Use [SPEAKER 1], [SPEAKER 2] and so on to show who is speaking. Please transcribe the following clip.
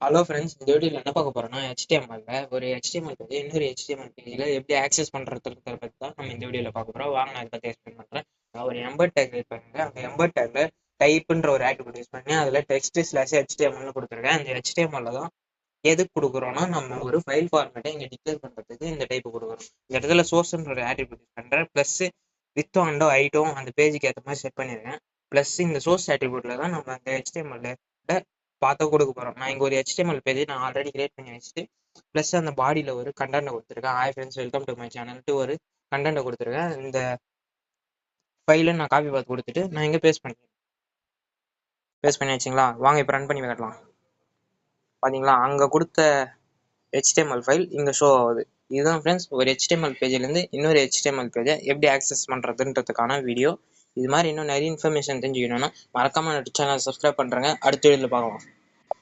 [SPEAKER 1] Hello friends, இந்த வீடியோவில் என்ன பார்க்க போறோம்னா HTML ஒரு HTML பேஜ் இன்னொரு HTML பேஜில் எப்படி ஆக்சஸ் பண்ணுறதுன்றத பற்றி தான் நம்ம இந்த வீடியோவில் பார்க்க போகிறோம். வாங்க நான் அதை பற்றி எக்ஸ்பிளைன் பண்ணுறேன். நான் ஒரு எம்பர் டேக் யூஸ் பண்ணுறேன். அந்த எம்பர் டேக்ல டைப்புன்ற ஒரு ஆட்ரிபியூட் யூஸ் பண்ணி அதில் text/HTML கொடுத்துருக்கேன். அந்த HTML தான் எதுக்கு கொடுக்குறோம்னா நம்ம ஒரு ஃபைல் ஃபார்மேட்டை இங்கே டிக்ளேர் பண்ணுறதுக்கு இந்த டைப்பு கொடுக்குறோம். இந்த இடத்துல சோர்ஸ்ன்ற ஒரு ஆட்ரிபியூட் யூஸ் பண்ணுறேன். ப்ளஸ் வித்தோ அண்டோ ஐட்டும் அந்த பேஜுக்கு ஏற்ற மாதிரி செட் பண்ணியிருக்கேன். ப்ளஸ் இந்த சோர்ஸ் ஆட்ரிபியூட்ல தான் நம்ம அந்த HTML பார்த்து கொடுக்க போகிறோம். நான் இங்கே ஒரு HTML பேஜ் நான் ஆல்ரெடி கிரியேட் பண்ணி வச்சுட்டு ப்ளஸ் அந்த பாடியில் ஒரு கண்டென்ட்டை கொடுத்துருக்கேன். Hi friends, welcome to my சேனல்ட்டு ஒரு கண்டென்ட்டை கொடுத்துருக்கேன். இந்த ஃபைலை நான் காப்பி பார்த்து கொடுத்துட்டு நான் இங்கே பேஸ்ட் பண்ணி வச்சிங்களா. வாங்க இப்போ ரன் பண்ணி வைக்கலாம். பார்த்தீங்களா, அங்கே கொடுத்த HTML ஃபைல் இங்கே ஷோ ஆகுது. இதுதான் ஃப்ரெண்ட்ஸ் ஒரு HTML பேஜிலேருந்து இன்னொரு HTML பேஜை எப்படி ஆக்சஸ் பண்ணுறதுன்றதுக்கான வீடியோ. இது மாதிரி இன்னும் நிறைய இன்ஃபர்மேஷன் தெரிஞ்சுக்கணும்னா மறக்காம சேனல் சப்ஸ்கிரைப் பண்ணுறேங்க. அடுத்த வீடியோவில் பார்க்கலாம்.